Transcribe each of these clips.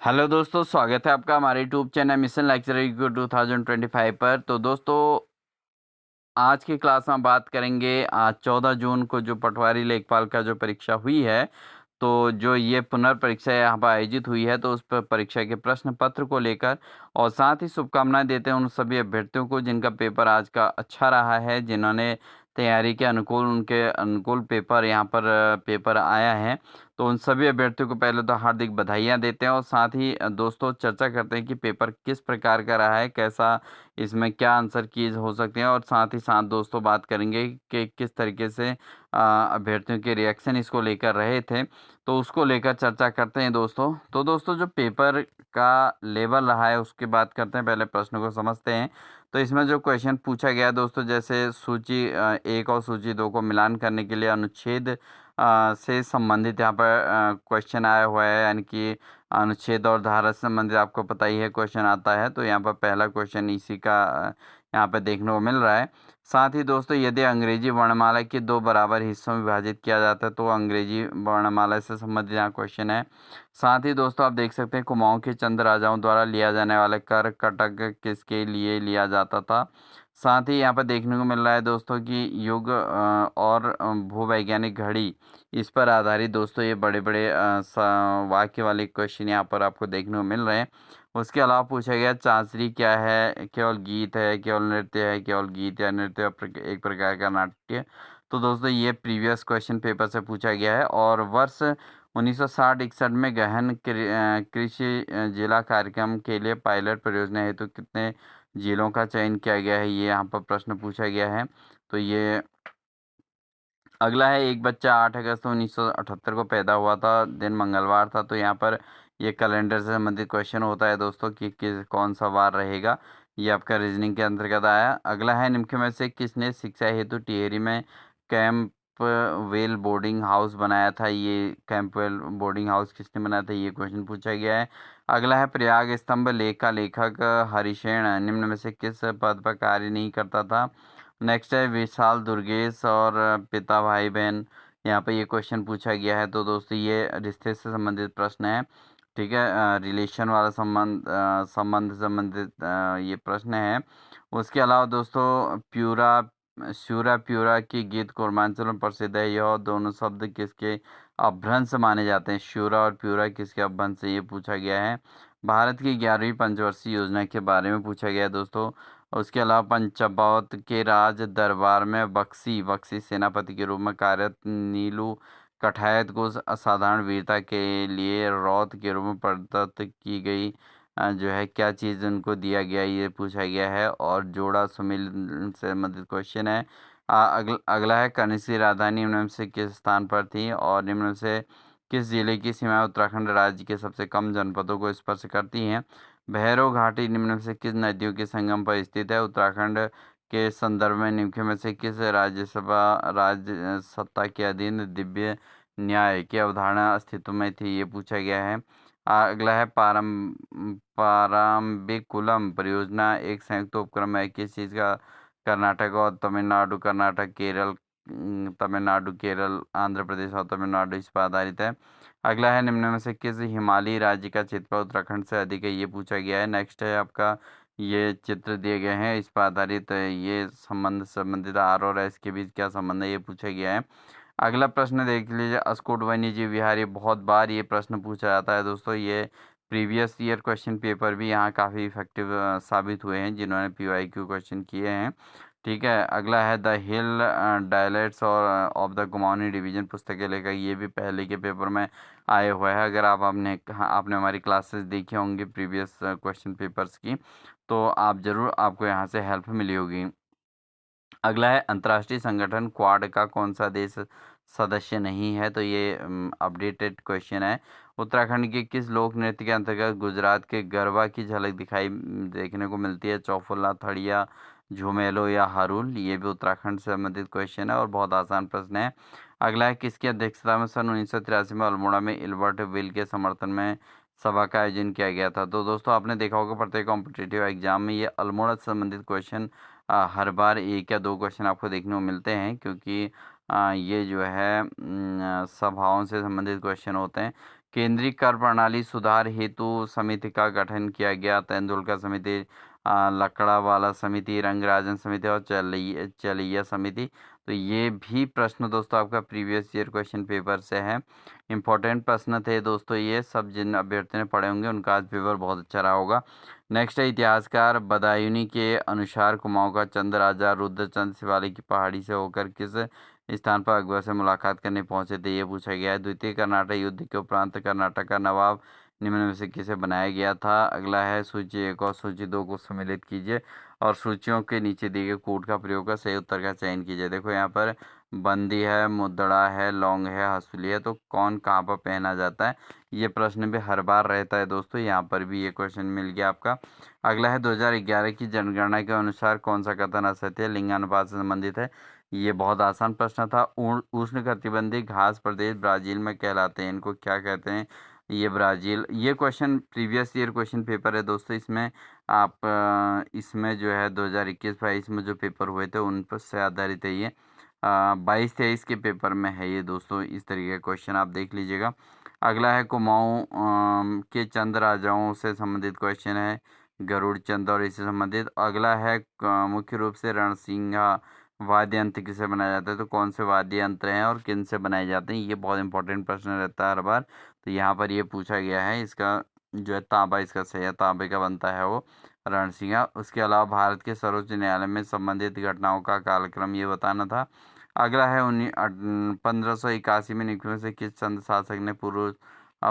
Hello दोस्तों, स्वागत है आपका हमारे यूट्यूब चैनल मिशन लेक्चर 2025 पर। तो दोस्तों, आज की क्लास में हम बात करेंगे आज 14 जून को जो पटवारी लेखपाल का जो परीक्षा हुई है, तो जो ये पुनर्परीक्षा यहाँ पर आयोजित हुई है, तो उस पर परीक्षा के प्रश्न पत्र को लेकर और साथ ही शुभकामनाएं देते हैं उन सभी अभ्यर्थियों को जिनका पेपर आज का अच्छा रहा है, जिन्होंने तैयारी के अनुकूल उनके अनुकूल पेपर यहाँ पर पेपर आया है। तो उन सभी अभ्यर्थियों को पहले तो हार्दिक बधाइयाँ देते हैं और साथ ही दोस्तों चर्चा करते हैं कि पेपर किस प्रकार का रहा है, कैसा इसमें क्या आंसर कीज़ हो सकते हैं और साथ ही साथ दोस्तों बात करेंगे कि किस तरीके से अभ्यर्थियों के रिएक्शन इसको लेकर रहे थे, तो उसको लेकर चर्चा करते हैं दोस्तों। तो दोस्तों, जो पेपर का लेवल रहा है उसकी बात करते हैं, पहले प्रश्न को समझते हैं। तो इसमें जो क्वेश्चन पूछा गया है दोस्तों, जैसे सूची 1 और सूची 2 को मिलान करने के लिए अनुच्छेद से संबंधित यहाँ पर क्वेश्चन आया हुआ है, यानी कि अनुच्छेद और धारा से संबंधित आपको पता ही है क्वेश्चन आता है। तो यहाँ पर पहला क्वेश्चन इसी का यहाँ पे देखने को मिल रहा है। साथ ही दोस्तों, यदि अंग्रेजी वर्णमाला के 2 बराबर हिस्सों में विभाजित किया जाता है तो अंग्रेजी वर्णमाला से संबंधित यहाँ क्वेश्चन है। साथ ही दोस्तों, आप देख सकते हैं कुमाऊं के चंद राजाओं द्वारा लिया जाने वाला कर कटक किसके लिए लिया जाता था। साथ ही यहाँ पर देखने को मिल रहा है दोस्तों कि युग और भूवैज्ञानिक घड़ी, इस पर आधारित दोस्तों ये बड़े-बड़े वाक्य वाले क्वेश्चन यहाँ पर आपको देखने को मिल रहे हैं। उसके अलावा पूछा गया चांचरी क्या है? केवल गीत है, केवल नृत्य है, केवल गीत या नृत्य एक प्रकार का नाट्य? तो दोस्तों, ये प्रीवियस क्वेश्चन पेपर से पूछा गया है और वर्ष 1960-61 में गहन कृषि जिला कार्यक्रम के लिए पायलट परियोजना हेतु कितने जिलों का चयन किया गया है? ये यहाँ पर प्रश्न पूछा गया है। तो ये अगला है, एक बच्चा 8 अगस्त 1978 को पैदा हुआ था, दिन मंगलवार था। तो यहाँ पर ये कैलेंडर से संबंधित क्वेश्चन होता है दोस्तों कि किस कौन सा वार रहेगा, ये आपका रीजनिंग के अंतर्गत आया। अगला है, निम्न में से किसने शिक्षा हेतु टिहरी में कैंपवेल बोर्डिंग हाउस बनाया था? ये कैंपवेल बोर्डिंग हाउस किसने बनाया था, ये क्वेश्चन पूछा गया है। अगला है, प्रयाग स्तंभ लेख का लेखक हरिशेन निम्न में से किस पद पर कार्य नहीं करता था? नेक्स्ट है, विशाल दुर्गेश और पिता भाई बहन, यहाँ पे ये क्वेश्चन पूछा गया है। तो दोस्तों, ये रिश्ते से संबंधित प्रश्न है, ठीक है, रिलेशन वाला संबंध संबंधित ये प्रश्न है। उसके अलावा दोस्तों, शूरा प्यूरा की गीत पूर्वांचल में प्रसिद्ध है, यह दोनों शब्द किसके अपभ्रंश माने जाते हैं? शूरा और प्यूरा किसके अपभ्रंश से, ये पूछा गया है। भारत की 11वीं पंचवर्षीय योजना के बारे में पूछा गया है दोस्तों। उसके अलावा पंचबौत के राज दरबार में बख्शी सेनापति के रूप में कार्यरत नीलू कठायत को असाधारण वीरता के लिए रौत के रूप में प्रदत्त की गई जो है क्या चीज़ उनको दिया गया, ये पूछा गया है। और जोड़ा सुमिल से संबंधित क्वेश्चन है। अगला है, कनिष्क राजधानी निम्न में से किस स्थान पर थी और निम्न में से किस जिले की सीमाएं उत्तराखंड राज्य के सबसे कम जनपदों को स्पर्श करती हैं? भैरव घाटी निम्न में से किस नदियों के संगम पर स्थित है? उत्तराखंड के संदर्भ में निम्न में से किस राज्य सत्ता के अधीन दिव्य न्याय की अवधारणा अस्तित्व में थी, ये पूछा गया है। अगला है, पारम्बिकुलम परियोजना एक संयुक्त उपक्रम है किस चीज़ का? कर्नाटक और तमिलनाडु, कर्नाटक केरल, तमिलनाडु केरल, आंध्र प्रदेश और तमिलनाडु इस पर आधारित है। अगला है, निम्न में से किस हिमालयी राज्य का क्षेत्रफल उत्तराखंड से अधिक है, ये पूछा गया है। नेक्स्ट है आपका, ये चित्र दिए गए हैं इस पर आधारित ये संबंधित आर और एस के बीच क्या संबंध है, ये पूछा गया है। अगला प्रश्न देख लीजिए, अस्कोट वन्यजीव विहार, ये बहुत बार ये प्रश्न पूछा जाता है दोस्तों। ये प्रीवियस ईयर क्वेश्चन पेपर भी यहाँ काफ़ी इफेक्टिव साबित हुए हैं जिन्होंने पीवाईक्यू क्वेश्चन किए हैं, ठीक है। अगला है, द हिल डायलेट्स और ऑफ द कुमाऊनी डिवीजन पुस्तक के लेखक, ये भी पहले के पेपर में आए हुए हैं। अगर आपने हमारी क्लासेस देखी होंगी प्रीवियस क्वेश्चन पेपर्स की, तो आप ज़रूर आपको यहाँ से हेल्प मिली होगी। अगला है, अंतर्राष्ट्रीय संगठन क्वाड का कौन सा देश सदस्य नहीं है? तो ये अपडेटेड क्वेश्चन है। उत्तराखंड के किस लोक नृत्य के अंतर्गत गुजरात के गरबा की झलक देखने को मिलती है? चौफुल्ला, थड़िया, झुमेलो या हरुल, ये भी उत्तराखंड से संबंधित क्वेश्चन है और बहुत आसान प्रश्न है। अगला है, किसकी अध्यक्षता में सन 1983 में अल्मोड़ा में इल्बर्ट बिल के समर्थन में सभा का आयोजन किया गया था? तो दोस्तों, आपने देखा होगा प्रत्येक कॉम्पिटिटिव एग्जाम में ये अल्मोड़ा से संबंधित क्वेश्चन हर बार 1 या 2 क्वेश्चन आपको देखने को मिलते हैं, क्योंकि ये जो है सभाओं से संबंधित क्वेश्चन होते हैं। केंद्रीय कर प्रणाली सुधार हेतु समिति का गठन किया गया। तेंदुलकर समिति, लकड़ावाला समिति, रंगराजन समिति और चलैया समिति। तो ये भी प्रश्न दोस्तों आपका प्रीवियस ईयर क्वेश्चन पेपर से है। इंपॉर्टेंट प्रश्न थे दोस्तों, ये सब जिन अभ्यर्थियों ने पढ़े होंगे उनका आज पेपर बहुत अच्छा रहा होगा। नेक्स्ट है इतिहासकार बदायूनी के अनुसार कुमाऊं का चंद राजा रुद्रचंद शिवालिक की पहाड़ी से होकर किस स्थान पर अकबर से मुलाकात करने पहुंचे थे, ये पूछा गया है। द्वितीय कर्नाटक युद्ध के उपरांत कर्नाटक का नवाब निम्न में से किसे बनाया गया था। अगला है सूची 1 और सूची 2 को सम्मिलित कीजिए और सूचियों के नीचे दिए गए कोड का प्रयोग कर सही उत्तर का चयन कीजिए। देखो यहाँ पर बंदी है, मुद्रा है, लौंग है, हसूली है, तो कौन कहाँ पर पहना जाता है, ये प्रश्न भी हर बार रहता है दोस्तों। यहाँ पर भी ये क्वेश्चन मिल गया आपका। अगला है 2011 की जनगणना के अनुसार कौन सा कथन असत्य है, लिंगानुपात से संबंधित है। ये बहुत आसान प्रश्न था। उष्णकटिबंधीय घास प्रदेश ब्राजील में कहलाते हैं, इनको क्या कहते हैं, ये ब्राज़ील। ये question previous year question paper है दोस्तों। इसमें आप इसमें जो है 2021-22 में जो पेपर हुए थे उन पर से आधारित है ये। 22-23 के पेपर में है ये दोस्तों। इस तरीके का क्वेश्चन आप देख लीजिएगा। अगला है कुमाऊं के चंद राजाओं से संबंधित क्वेश्चन है, गरुड़ चंद और इससे संबंधित। अगला है मुख्य रूप से रणसिंगा वाद्य यंत्र किसे बनाया जाता है, तो कौन से वाद्य यंत्र हैं और किन से बनाए जाते हैं, ये बहुत इंपॉर्टेंट प्रश्न रहता है हर बार। तो यहाँ पर ये पूछा गया है। इसका जो है तांबा इसका सही है, तांबे का बनता है वो रणसिंगा। उसके अलावा भारत के सर्वोच्च न्यायालय में संबंधित घटनाओं का कालक्रम ये बताना था। अगला है 1581 में नियुक्त में से किस चंद शासक ने पूर्व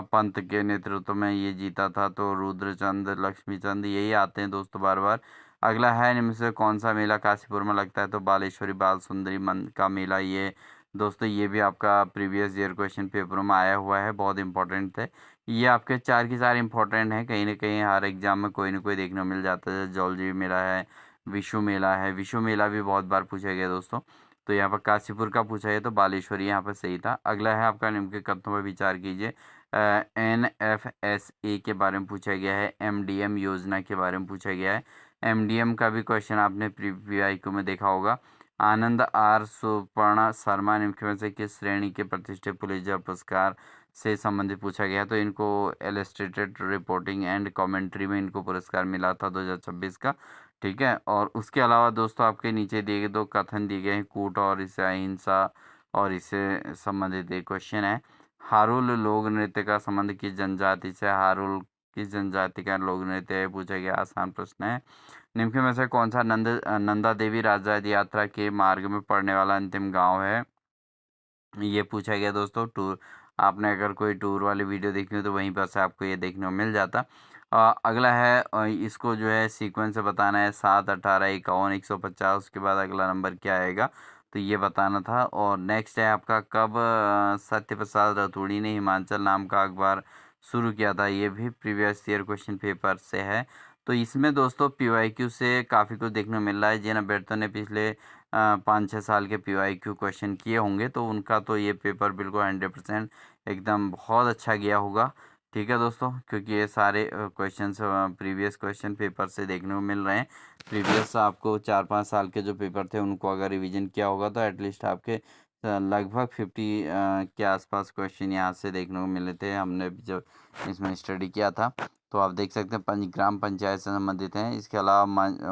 पंत के नेतृत्व में ये जीता था, तो रुद्रचंद, लक्ष्मीचंद, यही आते हैं दोस्तों बार बार। अगला है इनमें से कौन सा मेला काशीपुर में लगता है, तो बालेश्वरी बाल सुंदरी मन का मेला। ये दोस्तों ये भी आपका प्रीवियस ईयर क्वेश्चन पेपर में आया हुआ है, बहुत इंपॉर्टेंट थे। ये आपके 4 के 4 इंपॉर्टेंट हैं, कहीं ना कहीं हर एग्जाम में कोई ना कोई देखने को मिल जाता है। जौलजी मेला है, विशु मेला है, विशु मेला भी बहुत बार पूछा गया दोस्तों। तो यहाँ पर काशीपुर का पूछा है, तो बालेश्वरी यहाँ पर सही था। अगला है आपका निम्न के कथनों पर विचार कीजिए। NFSA के बारे में पूछा गया है, MDM योजना के बारे में पूछा गया है। MDM का भी क्वेश्चन आपने PYQ में देखा होगा। आनंद आर सुपर्णा शर्मा निम्न में से किस श्रेणी के प्रतिष्ठित पुलित्जर पुरस्कार से संबंधित पूछा गया, तो इनको इलस्ट्रेटेड रिपोर्टिंग एंड कमेंट्री में इनको पुरस्कार मिला था 2026 का। ठीक है, और उसके अलावा दोस्तों आपके नीचे दिए गए 2 कथन दिए गए हैं, कूट और इससे अहिंसा और इससे संबंधित एक क्वेश्चन है। हारुल लोक नृत्य का संबंध किस जनजाति से, हारुल किस जनजाति का लोक नृत्य है, पूछा गया, आसान प्रश्न है। निम्न में से कौन सा नंदा देवी राजा यात्रा के मार्ग में पड़ने वाला अंतिम गांव है, ये पूछा गया दोस्तों। टूर आपने अगर कोई टूर वाली वीडियो देखी हो तो वहीं पर से आपको ये देखने को मिल जाता। अगला है इसको जो है सीक्वेंस से बताना है, 7, 18, 51, 150, उसके बाद अगला नंबर क्या आएगा, तो ये बताना था। और नेक्स्ट है आपका कब सत्य प्रसाद रतूड़ी ने हिमाचल नाम का अखबार शुरू किया था, ये भी प्रीवियस ईयर क्वेश्चन पेपर से है। तो इसमें दोस्तों PYQ से काफ़ी कुछ देखने को मिल रहा है। जिन अभ्यर्थियों ने पिछले 5-6 साल के PYQ क्वेश्चन किए होंगे तो उनका तो ये पेपर बिल्कुल 100% एकदम बहुत अच्छा गया होगा। ठीक है दोस्तों, क्योंकि ये सारे क्वेश्चंस प्रीवियस क्वेश्चन पेपर से देखने को मिल रहे हैं। प्रीवियस आपको 4-5 साल के जो पेपर थे उनको अगर रिवीजन किया होगा तो एटलीस्ट आपके लगभग 50 के आसपास क्वेश्चन यहाँ से देखने को मिले थे, हमने भी जब इसमें स्टडी किया था। तो आप देख सकते हैं ग्राम पंचायत से संबंधित हैं। इसके अलावा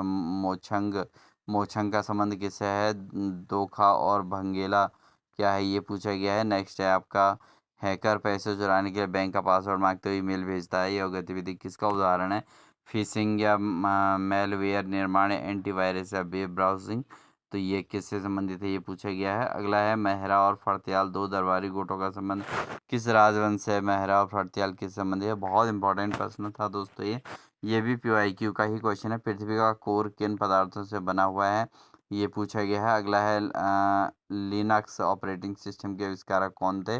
मोछंग मोछंग का संबंध किससे है, दोखा और भंगेला क्या है, ये पूछा गया है। नेक्स्ट है आपका हैकर पैसे चुराने के लिए बैंक का पासवर्ड मांगते हुए ईमेल भेजता है, यह गतिविधि किसका उदाहरण है। फिशिंग या मेलवेयर निर्माण, एंटीवायरस या वेब ब्राउजिंग, तो ये किससे संबंधित है, ये पूछा गया है। अगला है मेहरा और फड़त्याल 2 दरबारी गुटों का संबंध किस राजवंश से है, मेहरा और फड़त्याल किस संबंधित है, बहुत इंपॉर्टेंट प्रश्न था दोस्तों ये भी PYQ का ही क्वेश्चन है। पृथ्वी का कोर किन पदार्थों से बना हुआ है, ये पूछा गया है। अगला है लिनक्स ऑपरेटिंग सिस्टम के आविष्कारक कौन थे।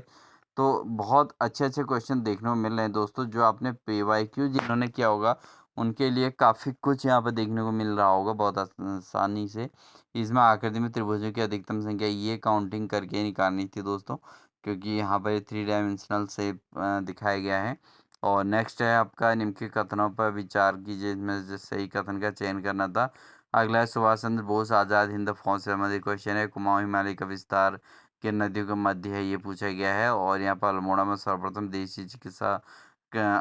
तो बहुत अच्छे अच्छे क्वेश्चन देखने को मिल रहे हैं दोस्तों। जो आपने PYQ जिन्होंने किया होगा उनके लिए काफ़ी कुछ यहाँ पर देखने को मिल रहा होगा बहुत आसानी से। इसमें आकृति में त्रिभुजों की अधिकतम संख्या ये काउंटिंग करके निकालनी थी दोस्तों, क्योंकि यहाँ पर 3 डायमेंशनल शेप दिखाया गया है। और नेक्स्ट है आपका निम्न के कथनों पर विचार कीजिए, इसमें से सही कथन का चयन करना था। अगला है सुभाष चंद्र बोस आज़ाद हिंद फौज से संबंधित क्वेश्चन है। कुमाऊं हिमालय का विस्तार किन नदियों का मध्य है, ये पूछा गया है। और यहाँ पर अल्मोड़ा में सर्वप्रथम देसी चिकित्सा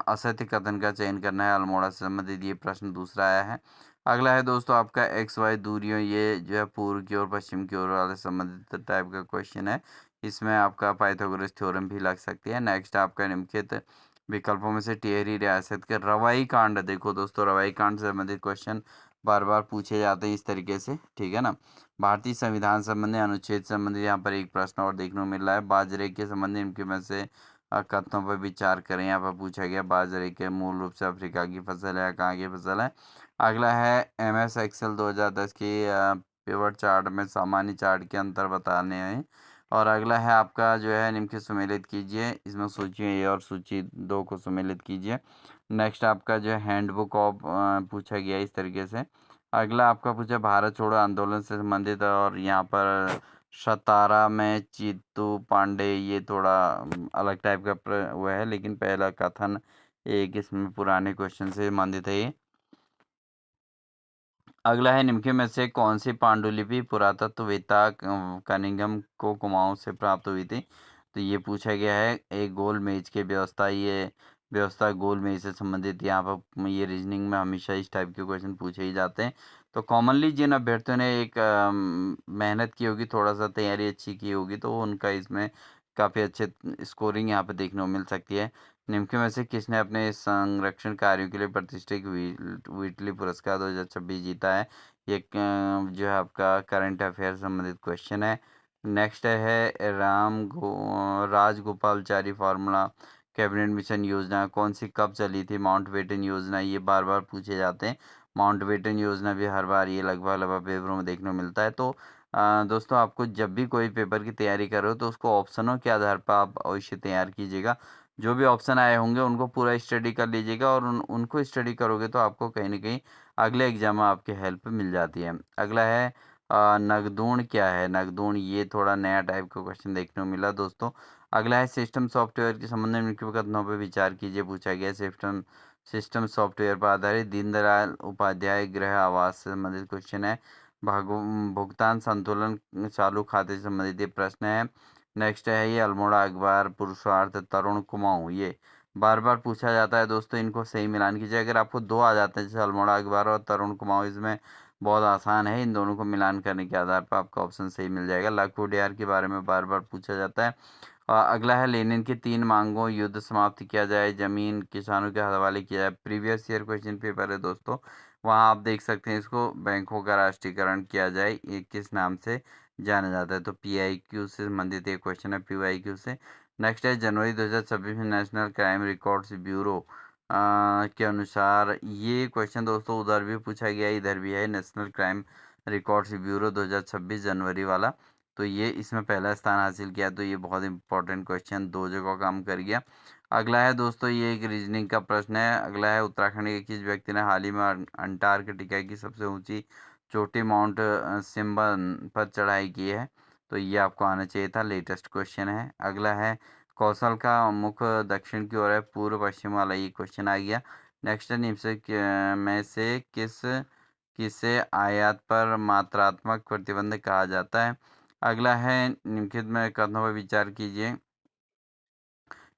असत्य कथन का चयन करना है, अल्मोड़ा से संबंधित ये प्रश्न दूसरा आया है। अगला है दोस्तों आपका एक्स वाई दूरियों, ये जो है पूर्व की ओर पश्चिम की ओर वाले संबंधित टाइप का क्वेश्चन है। इसमें आपका पाइथागोरस थ्योरम भी लग सकती है। नेक्स्ट आपका निम्नलिखित विकल्पों में से टिहरी रियासत के रवाई कांड, देखो दोस्तों रवाई कांड से संबंधित क्वेश्चन बार बार पूछे जाते हैं इस तरीके से, ठीक है ना। भारतीय संविधान संबंधी अनुच्छेद संबंधी यहाँ पर एक प्रश्न और देखने को मिल रहा है। बाजरे के संबंधी इनके में से कथनों पर विचार करें, यहाँ पर पूछा गया। बाजरे के मूल रूप से अफ्रीका की फसल है, कहाँ की फसल है। अगला है MS एक्सेल 2010 की पिवट चार्ट में सामान्य चार्ट के अंतर बताने हैं। और अगला है आपका जो है निम्न सुमेलित कीजिए, इसमें सूची ए और सूची 2 को सुमेलित कीजिए। नेक्स्ट आपका जो है हैंडबुक ऑफ पूछा गया इस तरीके से। अगला आपका पूछा भारत छोड़ो आंदोलन से संबंधित, और यहाँ पर सतारा में चीतू पांडे, ये थोड़ा अलग टाइप का वो है, लेकिन पहला कथन एक इसमें पुराने क्वेश्चन से संबंधित है ये। अगला है निम्न में से कौन सी पांडुलिपि पुरातत्ववेत्ता कनिंघम को कुमाऊं से प्राप्त हुई थी, तो ये पूछा गया है। एक गोल मेज की व्यवस्था, ये व्यवस्था गोल मेज से संबंधित, यहाँ पर ये रीजनिंग में हमेशा इस टाइप के क्वेश्चन पूछे ही जाते हैं। तो कॉमनली जिन अभ्यर्थियों ने एक मेहनत की होगी, थोड़ा सा तैयारी अच्छी की होगी, तो उनका इसमें काफ़ी अच्छे स्कोरिंग यहाँ पे देखने को मिल सकती है। निम्न में से किसने अपने संरक्षण कार्यों के लिए प्रतिष्ठित व्हिटली पुरस्कार 2026 जीता है, ये जो है आपका करंट अफेयर संबंधित क्वेश्चन है। नेक्स्ट है राजगोपालचारी फार्मूला कैबिनेट मिशन योजना कौन सी कब चली थी, माउंटबेटन योजना, ये बार बार पूछे जाते हैं। माउंटबेटन योजना भी हर बार ये लगभग लगभग पेपरों में देखने को मिलता है। तो दोस्तों आपको जब भी कोई पेपर की तैयारी करो तो उसको ऑप्शनों के आधार पर आप अवश्य तैयार कीजिएगा। जो भी ऑप्शन आए होंगे उनको पूरा स्टडी कर लीजिएगा, और उनको स्टडी करोगे तो आपको कहीं न कहीं अगले एग्जाम में आपकी हेल्प मिल जाती है। अगला है नगदूण क्या है? नगदूण, ये थोड़ा नया टाइप का क्वेश्चन देखने को मिला दोस्तों। अगला है सिस्टम सॉफ्टवेयर के संबंध में निम्नलिखित कथनों पे विचार कीजिए, पूछा गया है। सिस्टम सिस्टम सॉफ्टवेयर पर आधारित दीनदयाल उपाध्याय गृह आवास से संबंधित क्वेश्चन है। भागु भुगतान संतुलन चालू खाते से संबंधित ये प्रश्न है। नेक्स्ट है ये अल्मोड़ा अखबार पुरुषार्थ तरुण कुमाऊं, ये बार बार पूछा जाता है दोस्तों, इनको सही मिलान कीजिए। अगर आपको दो आ जाते हैं जैसे अल्मोड़ा अखबार और तरुण कुमाऊं, इसमें बहुत आसान है, इन दोनों को मिलान करने के आधार पर आपका ऑप्शन सही मिल जाएगा। लखनऊ डीआर के बारे में बार बार पूछा जाता है। अगला है लेनिन की 3 मांगों युद्ध समाप्त किया जाए, जमीन किसानों के हवाले किया जाए, प्रीवियस ईयर क्वेश्चन पेपर है दोस्तों, वहाँ आप देख सकते हैं इसको। बैंकों का राष्ट्रीयकरण किया जाए, ये किस नाम से जाना जाता है, तो PIQ से संबंधित एक क्वेश्चन है, PYQ से। नेक्स्ट है जनवरी 2026 में नेशनल क्राइम रिकॉर्ड्स ब्यूरो के अनुसार, ये क्वेश्चन दोस्तों उधर भी पूछा गया है, इधर भी है। नेशनल क्राइम रिकॉर्ड्स ब्यूरो 2026 जनवरी वाला, तो ये इसमें पहला स्थान हासिल किया, तो ये बहुत इंपॉर्टेंट क्वेश्चन 2 जगह काम कर गया। अगला है दोस्तों ये एक रीजनिंग का प्रश्न है। अगला है उत्तराखंड के किस व्यक्ति ने हाल ही में अंटार्कटिका की सबसे ऊंची चोटी माउंट सिम्बन पर चढ़ाई की है, तो ये आपको आना चाहिए था, लेटेस्ट क्वेश्चन है। अगला है कौशल का मुख दक्षिण की ओर है, पूर्व पश्चिम वाला ये क्वेश्चन आ गया। नेक्स्ट है निम्न से में से किसे आयात पर मात्रात्मक प्रतिबंध कहा जाता है। अगला है निम्नलिखित में कथनों पर विचार कीजिए,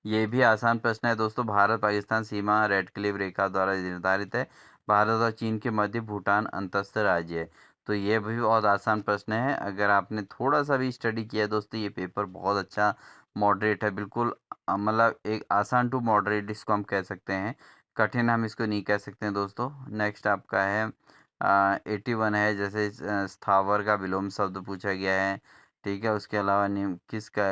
ये भी आसान प्रश्न है दोस्तों। भारत पाकिस्तान सीमा रेड क्लिफ रेखा द्वारा निर्धारित है। भारत और चीन के मध्य भूटान अंतस्थ राज्य है, तो ये भी बहुत आसान प्रश्न है। अगर आपने थोड़ा सा भी स्टडी किया है दोस्तों, ये पेपर बहुत अच्छा मॉडरेट है, बिल्कुल मतलब एक आसान टू मॉडरेट इसको हम कह सकते हैं, कठिन हम इसको नहीं कह सकते हैं दोस्तों। नेक्स्ट आपका है 81 है, जैसे स्थावर का विलोम शब्द पूछा गया है, ठीक है। उसके अलावा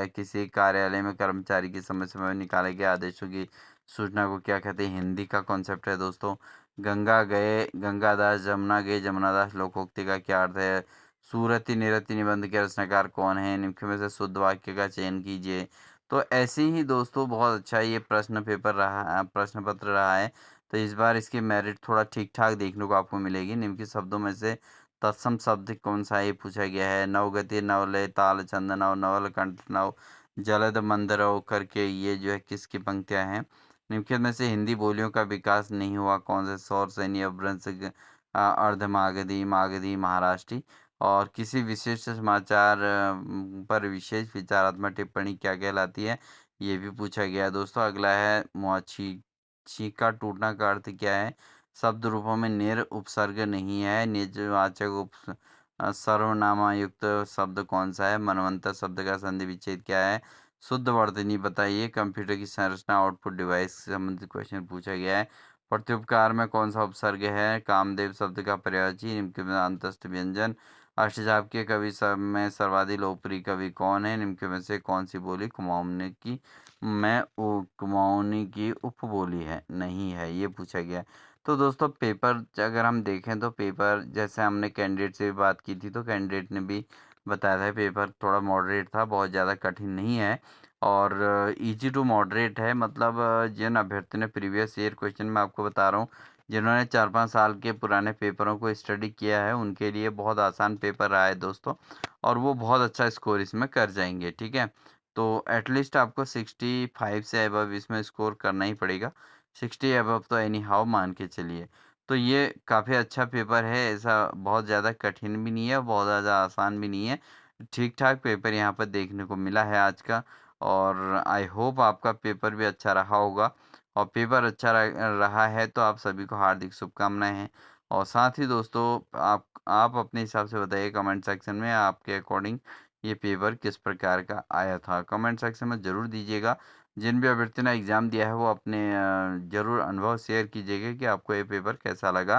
किसी कार्यालय में कर्मचारी की समय समय में निकाले गए आदेशों की सूचना को क्या कहते हैं, हिंदी का कॉन्सेप्ट है दोस्तों। गंगा गए गंगादास, जमुना गए जमुनादास लोकोक्ति का क्या अर्थ है। सूरति निरति निबंध के रचनाकार कौन है, निम्न में से शुद्ध वाक्य का चयन कीजिए। तो ऐसे ही दोस्तों बहुत अच्छा ये प्रश्न पेपर रहा, प्रश्न पत्र रहा है। तो इस बार इसकी मेरिट थोड़ा ठीक ठाक देखने को आपको मिलेगी। निम्न के शब्दों में से तत्सम शब्द कौन सा है, ये पूछा गया है। नवगति नवलय ताल छंद नव नवल कंठ नव जलद मंदरव करके, ये जो है किसकी पंक्तियां हैं। निम्नलिखित में से हिंदी बोलियों का विकास नहीं हुआ कौन से, सौर सैनी अपभ्रंश अर्धमागधी मागधी महाराष्ट्री, और किसी विशिष्ट समाचार पर विशेष विचारात्मक टिप्पणी क्या कहलाती है? ये भी पूछा गया है दोस्तों। अगला है छींका टूटना का अर्थ क्या है? शब्द रूपों में निर उपसर्ग नहीं है। निजवाचक सर्वनामायुक्त शब्द कौन सा है? मनवंतर शब्द का संधि विच्छेद क्या है? शुद्ध वर्तनी बताइए। कंप्यूटर की संरचना आउटपुट डिवाइस से संबंधित क्वेश्चन पूछा गया है। प्रत्युपकार में कौन सा उपसर्ग है? कामदेव शब्द का प्रयोजी निम्न में अंतस्थ व्यंजन। अष्टजाप के कवि सब में सर्वाधिक लोकप्रिय कवि कौन है? निम्न में से कौन सी बोली कुमाऊनी की उपबोली है? नहीं है, ये पूछा गया है। तो दोस्तों पेपर अगर हम देखें तो पेपर जैसे हमने कैंडिडेट से भी बात की थी, तो कैंडिडेट ने भी बताया था पेपर थोड़ा मॉडरेट था, बहुत ज़्यादा कठिन नहीं है और इजी टू मॉडरेट है। मतलब जिन अभ्यर्थियों ने प्रीवियस ईयर क्वेश्चन मैं आपको बता रहा हूँ, जिन्होंने 4-5 साल के पुराने पेपरों को स्टडी किया है, उनके लिए बहुत आसान पेपर रहा है दोस्तों और वो बहुत अच्छा स्कोर इसमें कर जाएंगे, ठीक है। तो एटलीस्ट आपको 65 से अबव इसमें स्कोर करना ही पड़ेगा। 60 अबव तो एनी हाउ मान के चलिए। तो ये काफ़ी अच्छा पेपर है, ऐसा बहुत ज़्यादा कठिन भी नहीं है, बहुत ज़्यादा आसान भी नहीं है। ठीक-ठाक पेपर यहाँ पर देखने को मिला है आज का और आई होप आपका पेपर भी अच्छा रहा होगा और पेपर अच्छा रहा है तो आप सभी को हार्दिक शुभकामनाएँ हैं। और साथ ही दोस्तों आप अपने हिसाब से बताइए कमेंट सेक्शन में आपके अकॉर्डिंग ये पेपर किस प्रकार का आया था? कमेंट सेक्शन में ज़रूर दीजिएगा। जिन भी अभ्यर्थियों ने एग्ज़ाम दिया है वो अपने ज़रूर अनुभव शेयर कीजिएगा कि आपको ये पेपर कैसा लगा?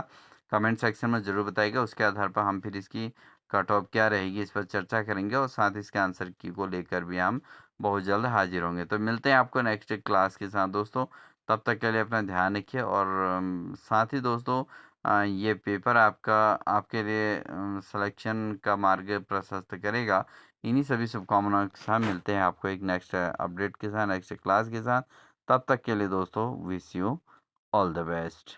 कमेंट सेक्शन में ज़रूर बताइएगा, उसके आधार पर हम फिर इसकी कट ऑफ क्या रहेगी इस पर चर्चा करेंगे और साथ ही इसके आंसर की को लेकर भी हम बहुत जल्द हाज़िर होंगे। तो मिलते हैं आपको नेक्स्ट क्लास के साथ दोस्तों, तब तक के लिए अपना ध्यान रखिए और साथ ही दोस्तों ये पेपर आपका आपके लिए सिलेक्शन का मार्ग प्रशस्त करेगा। इन्हीं सभी शुभकामनाओं के साथ मिलते हैं आपको एक नेक्स्ट अपडेट के साथ, नेक्स्ट क्लास के साथ। तब तक के लिए दोस्तों wish you all the best.